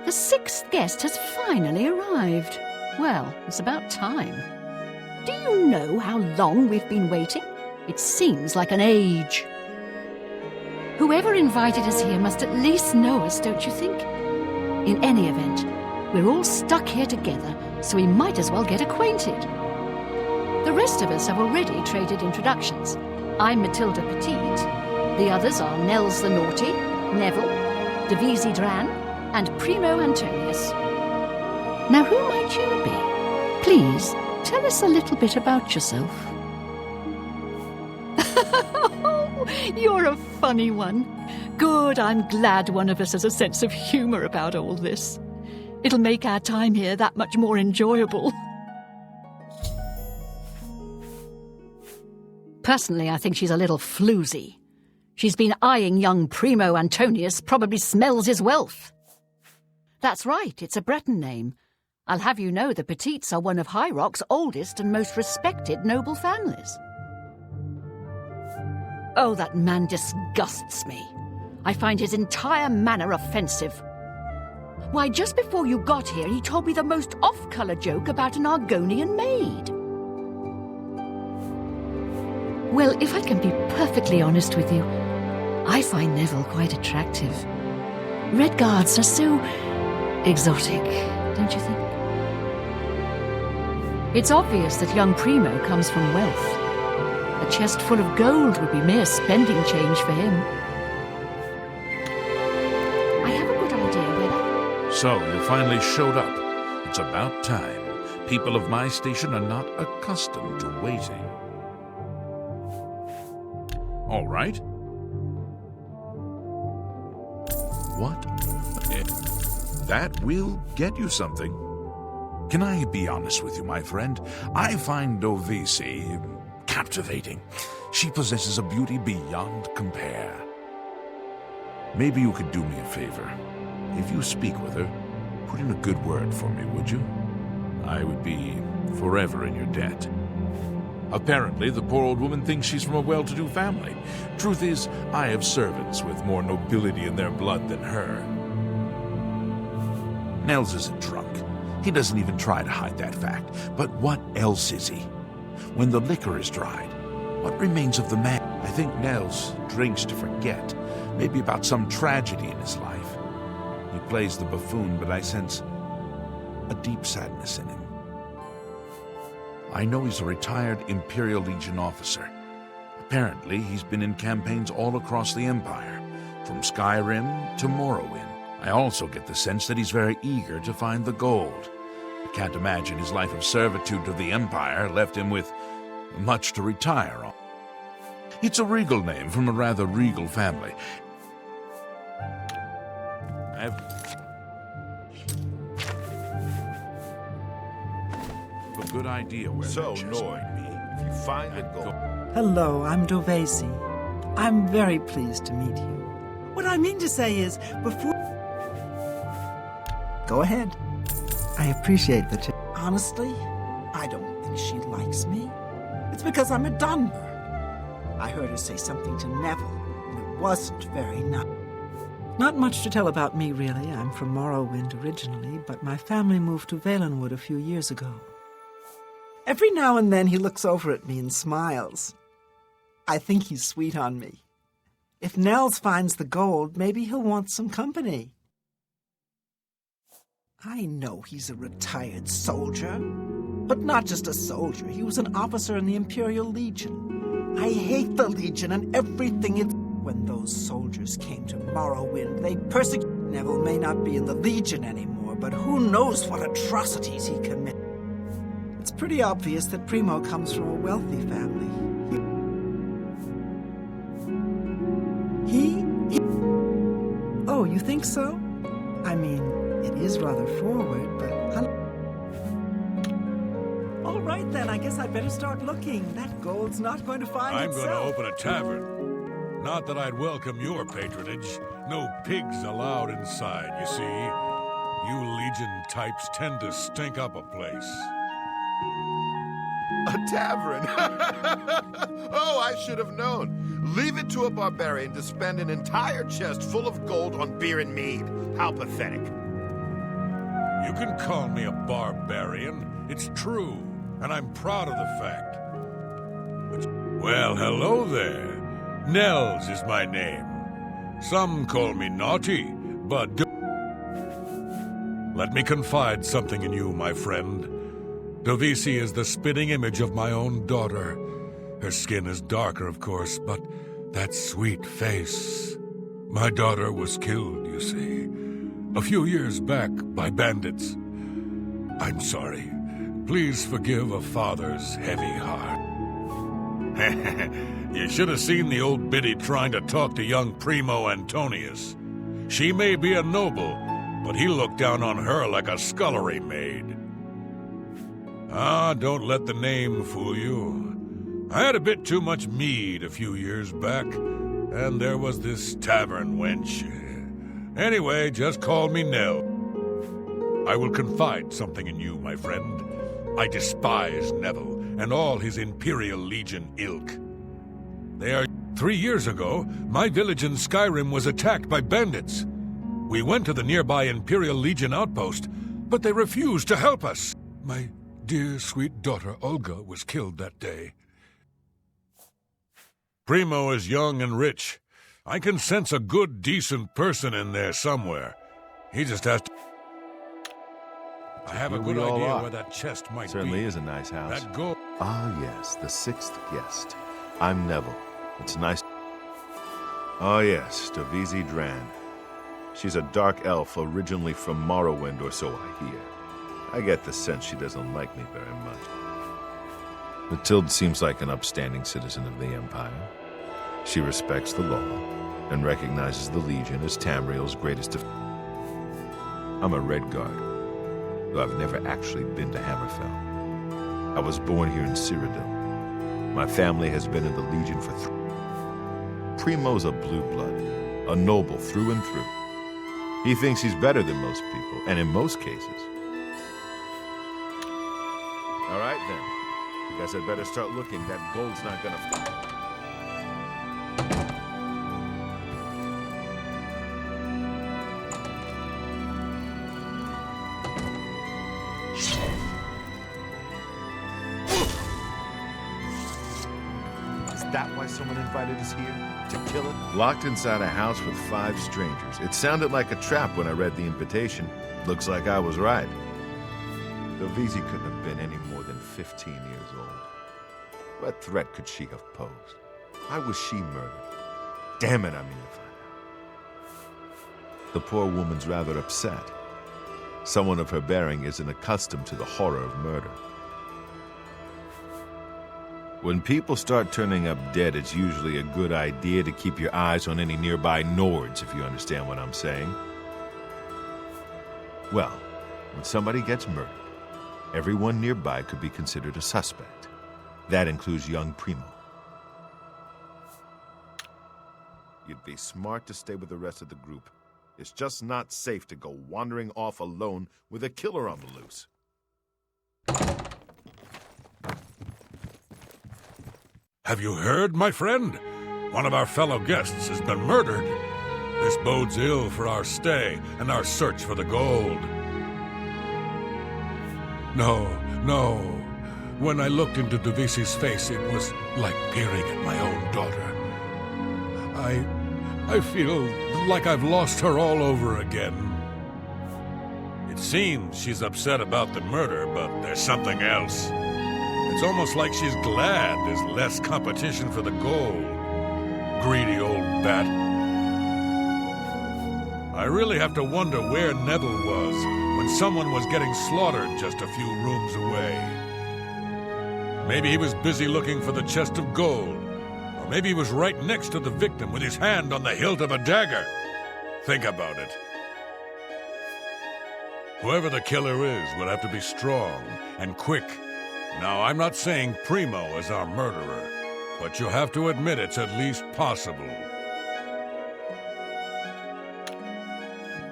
The sixth guest has finally arrived. Well, it's about time. Do you know how long we've been waiting? It seems like an age. Whoever invited us here must at least know us, don't you think? In any event, we're all stuck here together, so we might as well get acquainted. The rest of us have already traded introductions. I'm Matilda Petite. The others are Nels the Naughty, Neville, Devisi Dran, and Primo Antonius. Now, who might you be? Please, tell us a little bit about yourself. You're a funny one. Good, I'm glad one of us has a sense of humor about all this. It'll make our time here that much more enjoyable. Personally, I think she's a little floozy. She's been eyeing young Primo Antonius, probably smells his wealth. That's right, it's a Breton name. I'll have you know the Petites are one of High Rock's oldest and most respected noble families. Oh, that man disgusts me. I find his entire manner offensive. Why, just before you got here, he told me the most off-colour joke about an Argonian maid. Well, if I can be perfectly honest with you, I find Neville quite attractive. Red Guards are so exotic, don't you think? It's obvious that young Primo comes from wealth. A chest full of gold would be mere spending change for him. I have a good idea whether... So, you finally showed up. It's about time. People of my station are not accustomed to waiting. All right. What? That will get you something. Can I be honest with you, my friend? I find Devisi captivating. She possesses a beauty beyond compare. Maybe you could do me a favor. If you speak with her, put in a good word for me, would you? I would be forever in your debt. Apparently, the poor old woman thinks she's from a well-to-do family. Truth is, I have servants with more nobility in their blood than her. Nels isn't drunk. He doesn't even try to hide that fact. But what else is he? When the liquor is dried, what remains of the man? I think Nels drinks to forget, maybe about some tragedy in his life. He plays the buffoon, but I sense a deep sadness in him. I know he's a retired Imperial Legion officer. Apparently, he's been in campaigns all across the Empire, from Skyrim to Morrowind. I also get the sense that he's very eager to find the gold. I can't imagine his life of servitude to the Empire left him with much to retire on. It's a regal name from a rather regal family. I've a good idea where So, they're Nord, if you find the gold... Hello, I'm Devisi. I'm very pleased to meet you. What I mean to say is, before... Go ahead. I appreciate the tip. Honestly, I don't think she likes me. It's because I'm a Dunmer. I heard her say something to Neville, and it wasn't very nice. Not much to tell about me, really. I'm from Morrowind originally, but my family moved to Valenwood a few years ago. Every now and then he looks over at me and smiles. I think he's sweet on me. If Nels finds the gold, maybe he'll want some company. I know he's a retired soldier, but not just a soldier. He was an officer in the Imperial Legion. I hate the Legion and everything it... When those soldiers came to Morrowind, they persecuted... Neville may not be in the Legion anymore, but who knows what atrocities he committed. It's pretty obvious that Primo comes from a wealthy family. He... Oh, you think so? I mean, it is rather forward, but... All right, then. I guess I'd better start looking. That gold's not going to find I'm itself. going to open a tavern. Not that I'd welcome your patronage. No pigs allowed inside, you see. You Legion types tend to stink up a place. A tavern? Oh, I should have known. Leave it to a barbarian to spend an entire chest full of gold on beer and mead. How pathetic. You can call me a barbarian. It's true, and I'm proud of the fact. Well, hello there. Nels is my name. Some call me naughty, but let me confide something in you, my friend. Dovisi is the spitting image of my own daughter. Her skin is darker, of course, but that sweet face. My daughter was killed, you see, a few years back by bandits. I'm sorry. Please forgive a father's heavy heart. You should have seen the old biddy trying to talk to young Primo Antonius. She may be a noble, but he looked down on her like a scullery maid. Ah, don't let the name fool you. I had a bit too much mead a few years back, and there was this tavern wench. Anyway, just call me Nell. I will confide something in you, my friend. I despise Neville and all his Imperial Legion ilk. 3 years ago, my village in Skyrim was attacked by bandits. We went to the nearby Imperial Legion outpost, but they refused to help us. My dear, sweet daughter Olga was killed that day. Primo is young and rich. I can sense a good, decent person in there somewhere. He just has to... I have a good idea where that chest might be. Certainly is a nice house. That gold... Ah, yes, the sixth guest. I'm Neville. It's nice. Oh, yes, Dovisi Dran. She's a dark elf originally from Morrowind, or so I hear. I get the sense she doesn't like me very much. Matilde seems like an upstanding citizen of the Empire. She respects the law and recognizes the Legion as Tamriel's greatest defense. I'm a Red Guard, though I've never actually been to Hammerfell. I was born here in Cyrodiil. My family has been in the Legion for Primo's a blue blood, a noble through and through. He thinks he's better than most people, and in most cases. All right, then. I guess I'd better start looking. That gold's not gonna... Is that why someone invited us here? To kill it? Locked inside a house with 5 strangers. It sounded like a trap when I read the invitation. Looks like I was right. Dovisi couldn't have been any more than 15 years old. What threat could she have posed? Why was she murdered? Damn it, I mean to find out. The poor woman's rather upset. Someone of her bearing isn't accustomed to the horror of murder. When people start turning up dead, it's usually a good idea to keep your eyes on any nearby Nords, if you understand what I'm saying. Well, when somebody gets murdered, everyone nearby could be considered a suspect. That includes young Primo. You'd be smart to stay with the rest of the group. It's just not safe to go wandering off alone with a killer on the loose. Have you heard, my friend? One of our fellow guests has been murdered. This bodes ill for our stay and our search for the gold. No. When I looked into Dovisi's face, it was like peering at my own daughter. I feel like I've lost her all over again. It seems she's upset about the murder, but there's something else. It's almost like she's glad there's less competition for the gold. Greedy old bat. I really have to wonder where Neville was when someone was getting slaughtered just a few rooms away. Maybe he was busy looking for the chest of gold. Or maybe he was right next to the victim with his hand on the hilt of a dagger. Think about it. Whoever the killer is will have to be strong and quick. Now, I'm not saying Primo is our murderer, but you have to admit it's at least possible.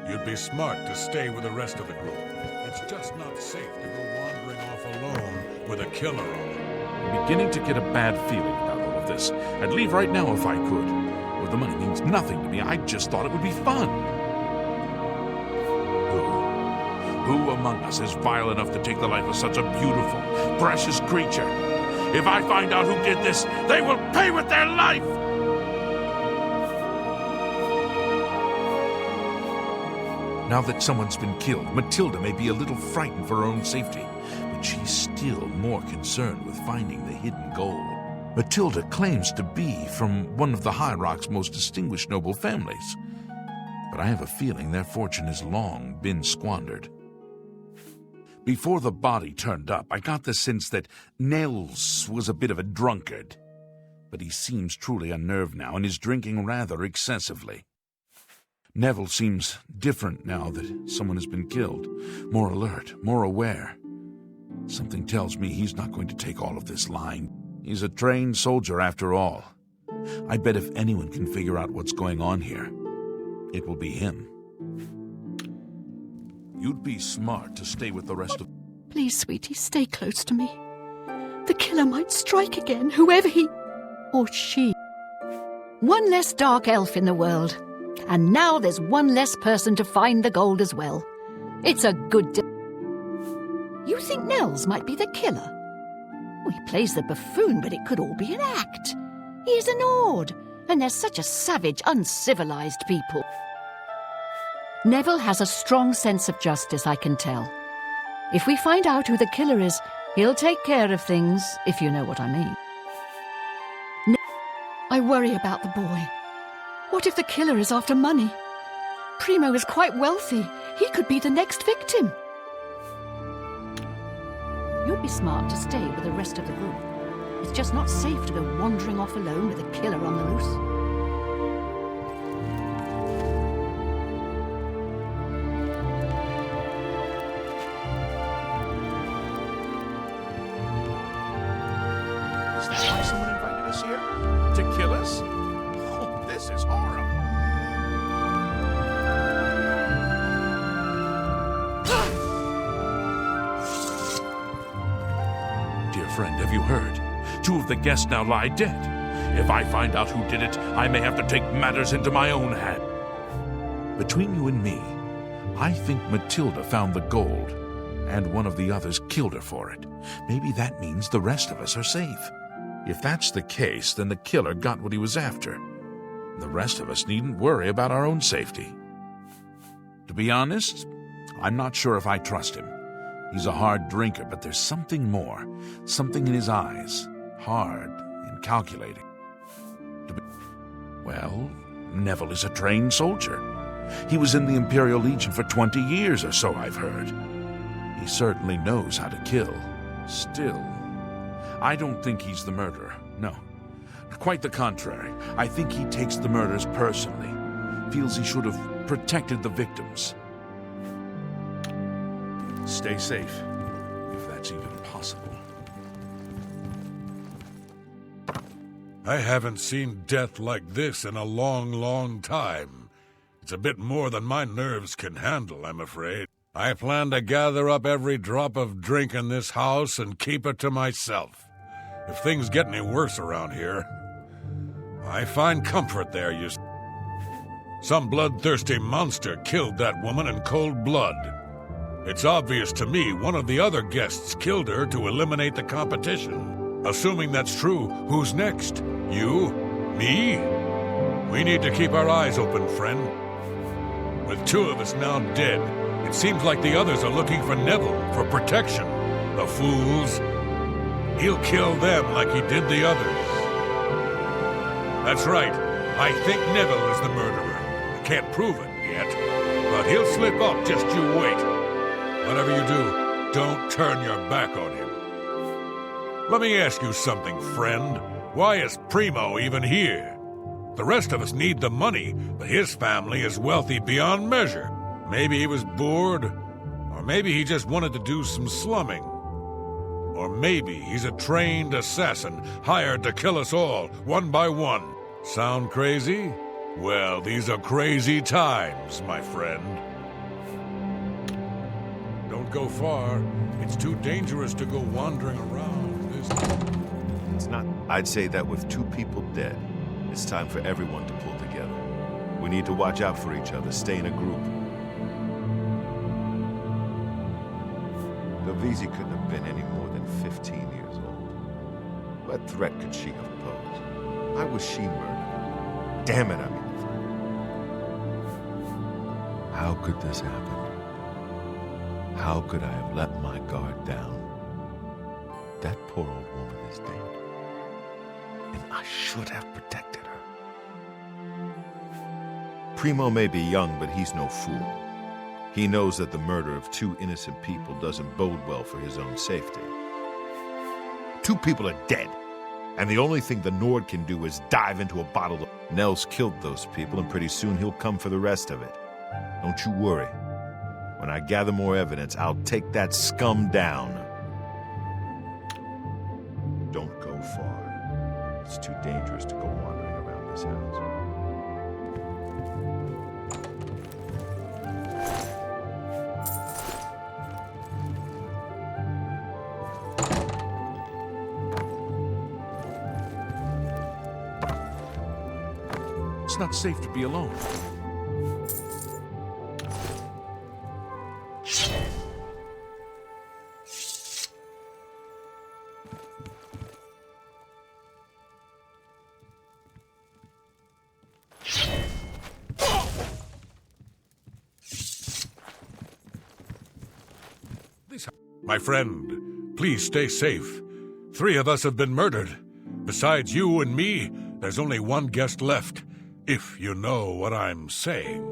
You'd be smart to stay with the rest of the group. It's just not safe to go wandering off alone with a killer on it. I'm beginning to get a bad feeling about all of this. I'd leave right now if I could. Well, the money means nothing to me. I just thought it would be fun. Who am among us is vile enough to take the life of such a beautiful, precious creature. If I find out who did this, they will pay with their life! Now that someone's been killed, Matilda may be a little frightened for her own safety, but she's still more concerned with finding the hidden gold. Matilda claims to be from one of the High Rock's most distinguished noble families, but I have a feeling their fortune has long been squandered. Before the body turned up, I got the sense that Nels was a bit of a drunkard, but he seems truly unnerved now and is drinking rather excessively. Neville seems different now that someone has been killed, more alert, more aware. Something tells me he's not going to take all of this lying. He's a trained soldier after all. I bet if anyone can figure out what's going on here, it will be him. You'd be smart to stay with the rest of... Please, sweetie, stay close to me. The killer might strike again, whoever he... or she. One less dark elf in the world. And now there's one less person to find the gold as well. It's a good day. You think Nels might be the killer? Well, he plays the buffoon, but it could all be an act. He is an Ord, and they're such a savage, uncivilized people. Neville has a strong sense of justice, I can tell. If we find out who the killer is, he'll take care of things, if you know what I mean. I worry about the boy. What if the killer is after money? Primo is quite wealthy. He could be the next victim. You'd be smart to stay with the rest of the group. It's just not safe to go wandering off alone with a killer on the loose. Is that why someone invited us here? To kill us? Oh, this is horrible. Dear friend, have you heard? 2 of the guests now lie dead. If I find out who did it, I may have to take matters into my own hand. Between you and me, I think Matilda found the gold, and one of the others killed her for it. Maybe that means the rest of us are safe. If that's the case, then the killer got what he was after. The rest of us needn't worry about our own safety. To be honest, I'm not sure if I trust him. He's a hard drinker, but there's something more. Something in his eyes. Hard and calculating. Well, Neville is a trained soldier. He was in the Imperial Legion for 20 years or so, I've heard. He certainly knows how to kill. Still, I don't think he's the murderer, no. Quite the contrary. I think he takes the murders personally. Feels he should have protected the victims. Stay safe, if that's even possible. I haven't seen death like this in a long, long time. It's a bit more than my nerves can handle, I'm afraid. I plan to gather up every drop of drink in this house and keep it to myself. If things get any worse around here, I find comfort there, you see. Some bloodthirsty monster killed that woman in cold blood. It's obvious to me one of the other guests killed her to eliminate the competition. Assuming that's true, who's next? You? Me? We need to keep our eyes open, friend. With 2 of us now dead, it seems like the others are looking for Neville for protection. The fools. He'll kill them like he did the others. That's right. I think Neville is the murderer. I can't prove it yet, but he'll slip up, just you wait. Whatever you do, don't turn your back on him. Let me ask you something, friend. Why is Primo even here? The rest of us need the money, but his family is wealthy beyond measure. Maybe he was bored, or maybe he just wanted to do some slumming. Or maybe he's a trained assassin hired to kill us all, one by one. Sound crazy? Well, these are crazy times, my friend. Don't go far. It's too dangerous to go wandering around this... It's not. I'd say that with 2 people dead, it's time for everyone to pull together. We need to watch out for each other, stay in a group. Dovizi couldn't have been any more than 15 years old. What threat could she have posed? Why was she murdered? Damn it, I mean the fact. How could this happen? How could I have let my guard down? That poor old woman is dead. And I should have protected her. Primo may be young, but he's no fool. He knows that the murder of 2 innocent people doesn't bode well for his own safety. 2 people are dead, and the only thing the Nord can do is dive into a bottle of... Nels killed those people, and pretty soon he'll come for the rest of it. Don't you worry. When I gather more evidence, I'll take that scum down. Don't go far. It's too dangerous to go wandering around this house. It's not safe to be alone. My friend, please stay safe. 3 of us have been murdered. Besides you and me, there's only 1 guest left, if you know what I'm saying.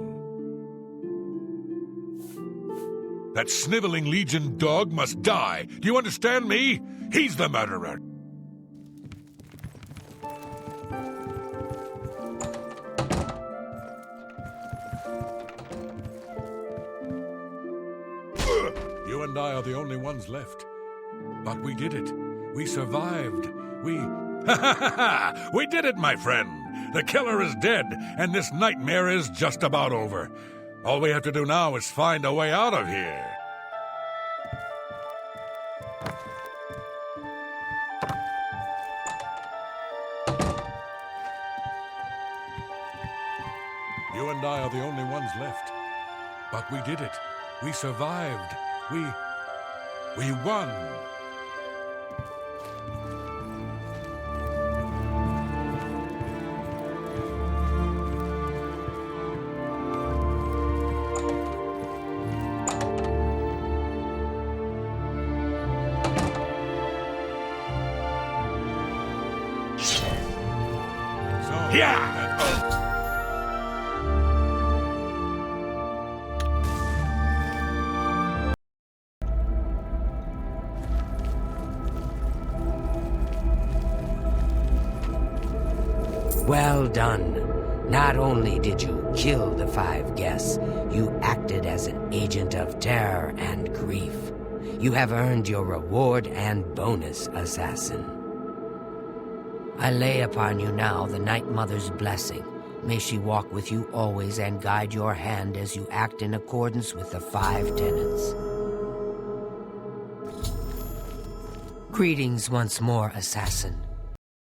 That sniveling Legion dog must die. Do you understand me? He's the murderer. You and I are the only ones left. But we did it. We survived. We did it, my friend. The killer is dead, and this nightmare is just about over. All we have to do now is find a way out of here. You and I are the only ones left. But we did it. We survived. We won. Yeah! Well done. Not only did you kill the 5 guests, you acted as an agent of terror and grief. You have earned your reward and bonus, assassin. I lay upon you now the Night Mother's blessing. May she walk with you always and guide your hand as you act in accordance with the 5 tenets. Greetings once more, assassin.